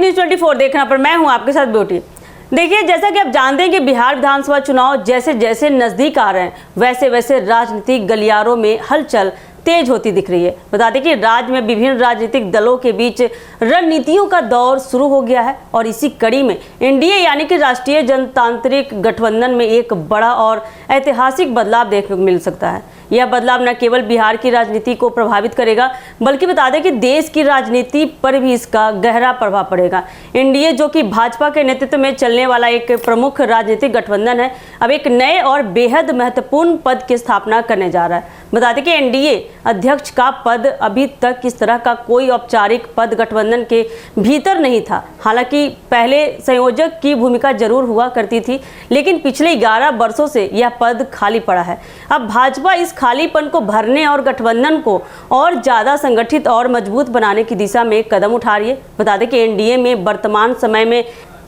News 24 देखना पर मैं हूं आपके साथ ब्यूटी। देखिए, जैसा कि आप जानते हैं कि बिहार विधानसभा चुनाव जैसे जैसे नजदीक आ रहे हैं वैसे वैसे राजनीतिक गलियारों में हलचल तेज होती दिख रही है। बता दें कि राज्य में विभिन्न राजनीतिक दलों के बीच रणनीतियों का दौर शुरू हो गया है और इसी कड़ी में एनडीए यानी कि राष्ट्रीय जनतांत्रिक गठबंधन में एक बड़ा और ऐतिहासिक बदलाव देखने को मिल सकता है। यह बदलाव न केवल बिहार की राजनीति को प्रभावित करेगा बल्कि बता दें कि देश की राजनीति पर भी इसका गहरा प्रभाव पड़ेगा। एनडीए जो कि भाजपा के नेतृत्व में चलने वाला एक प्रमुख राजनीतिक गठबंधन है, अब एक नए और बेहद महत्वपूर्ण पद की स्थापना करने जा रहा है। बता दें कि एनडीए अध्यक्ष का पद अभी तक इस तरह का कोई औपचारिक पद गठबंधन के भीतर नहीं था। हालांकि पहले संयोजक की भूमिका जरूर हुआ करती थी, लेकिन पिछले 11 वर्षों से यह पद खाली पड़ा है। अब भाजपा इस खालीपन को भरने और गठबंधन को और ज्यादा संगठित और मजबूत बनाने की दिशा में कदम उठा रही है। बता दें कि एनडीए में वर्तमान समय में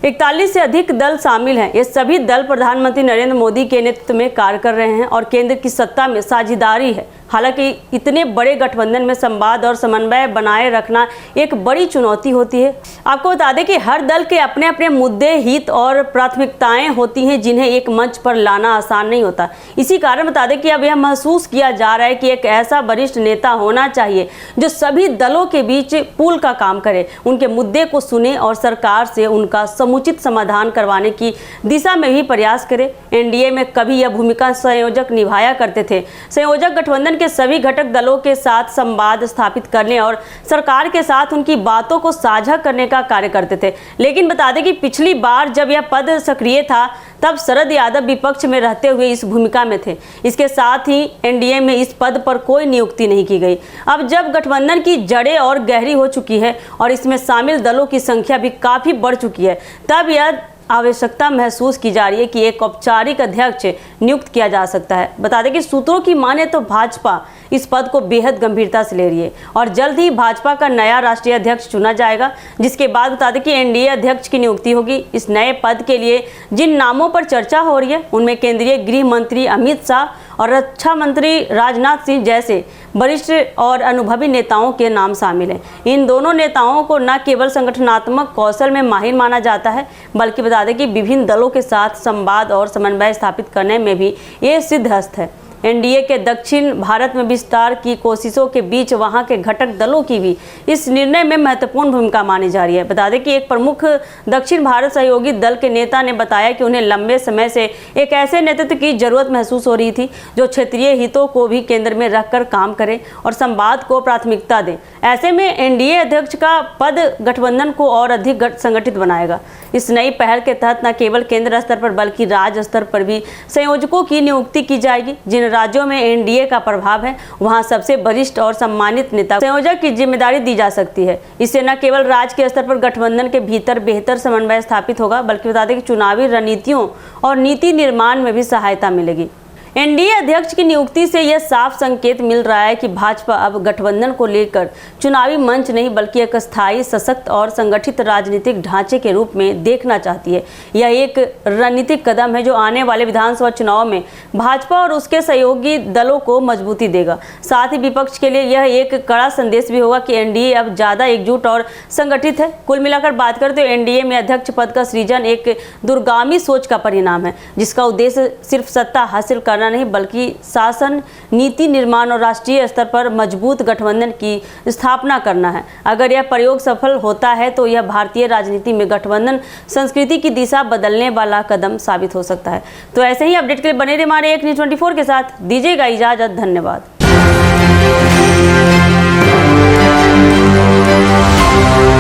41 से अधिक दल शामिल हैं। ये सभी दल प्रधानमंत्री नरेंद्र मोदी के नेतृत्व में कार्य कर रहे हैं और केंद्र की सत्ता में साझेदारी है। हालांकि इतने बड़े गठबंधन में संवाद और समन्वय बनाए रखना एक बड़ी चुनौती होती है। आपको बता दें कि हर दल के अपने अपने मुद्दे, हित और प्राथमिकताएं होती हैं जिन्हें एक मंच पर लाना आसान नहीं होता। इसी कारण बता दें कि अब यह महसूस किया जा रहा है कि एक ऐसा वरिष्ठ नेता होना चाहिए जो सभी दलों के बीच पुल का काम करे, उनके मुद्दे को सुने और सरकार से उनका समुचित समाधान करवाने की दिशा में भी प्रयास करे। एनडीए में कभी यह भूमिका संयोजक निभाया करते थे। संयोजक गठबंधन के सभी घटक दलों के साथ संवाद स्थापित करने और सरकार के साथ उनकी बातों को साझा करने का कार्य करते थे। लेकिन बता दें कि पिछली बार जब यह पद सक्रिय था तब शरद यादव विपक्ष में रहते हुए इस भूमिका में थे। इसके साथ ही एनडीए में इस पद पर कोई नियुक्ति नहीं की गई। अब जब गठबंधन की जड़ें और गहरी हो चुकी है और इसमें शामिल दलों की संख्या भी काफी बढ़ चुकी है, तब यह आवश्यकता महसूस की जा रही है कि एक औपचारिक अध्यक्ष नियुक्त किया जा सकता है। बता दें कि सूत्रों की माने तो भाजपा इस पद को बेहद गंभीरता से ले रही है और जल्द ही भाजपा का नया राष्ट्रीय अध्यक्ष चुना जाएगा, जिसके बाद बता दें कि एनडीए अध्यक्ष की नियुक्ति होगी। इस नए पद के लिए जिन नामों पर चर्चा हो रही है उनमें केंद्रीय गृह मंत्री अमित शाह और रक्षा मंत्री राजनाथ सिंह जैसे वरिष्ठ और अनुभवी नेताओं के नाम शामिल हैं। इन दोनों नेताओं को न केवल संगठनात्मक कौशल में माहिर माना जाता है बल्कि बता दें कि विभिन्न दलों के साथ संवाद और समन्वय स्थापित करने में भी ये सिद्धहस्त है। एनडीए के दक्षिण भारत में विस्तार की कोशिशों के बीच वहां के घटक दलों की भी इस निर्णय में महत्वपूर्ण भूमिका मानी जा रही है। बता दें कि एक प्रमुख दक्षिण भारत सहयोगी दल के नेता ने बताया कि उन्हें लंबे समय से एक ऐसे नेतृत्व की जरूरत महसूस हो रही थी जो क्षेत्रीय हितों को भी केंद्र में रखकर काम करे और संवाद को प्राथमिकता दे। ऐसे में एनडीए अध्यक्ष का पद गठबंधन को और अधिक संगठित बनाएगा। इस नई पहल के तहत न केवल केंद्र स्तर पर बल्कि राज्य स्तर पर भी संयोजकों की नियुक्ति की जाएगी। जिन राज्यों में एनडीए का प्रभाव है वहां सबसे वरिष्ठ और सम्मानित नेता संयोजक की जिम्मेदारी दी जा सकती है। इससे न केवल राज्य के स्तर पर गठबंधन के भीतर बेहतर समन्वय स्थापित होगा बल्कि बता दें कि चुनावी रणनीतियों और नीति निर्माण में भी सहायता मिलेगी। एनडीए अध्यक्ष की नियुक्ति से यह साफ संकेत मिल रहा है कि भाजपा अब गठबंधन को लेकर चुनावी मंच नहीं बल्कि एक स्थायी, सशक्त और संगठित राजनीतिक ढांचे के रूप में देखना चाहती है। यह एक रणनीतिक कदम है जो आने वाले विधानसभा चुनाव में भाजपा और उसके सहयोगी दलों को मजबूती देगा। साथ ही विपक्ष के लिए यह एक कड़ा संदेश भी होगा कि एनडीए अब ज्यादा एकजुट और संगठित है। कुल मिलाकर बात करें तो एनडीए में अध्यक्ष पद का सृजन एक दूरगामी सोच का परिणाम है जिसका उद्देश्य सिर्फ सत्ता हासिल करना नहीं बल्कि शासन, नीति निर्माण और राष्ट्रीय स्तर पर मजबूत गठबंधन की स्थापना करना है। अगर यह प्रयोग सफल होता है तो यह भारतीय राजनीति में गठबंधन संस्कृति की दिशा बदलने वाला कदम साबित हो सकता है। तो ऐसे ही अपडेट के लिए बने रहिए हमारे एक न्यूज़ 24 के साथ। दीजिएगा इजाजत। धन्यवाद।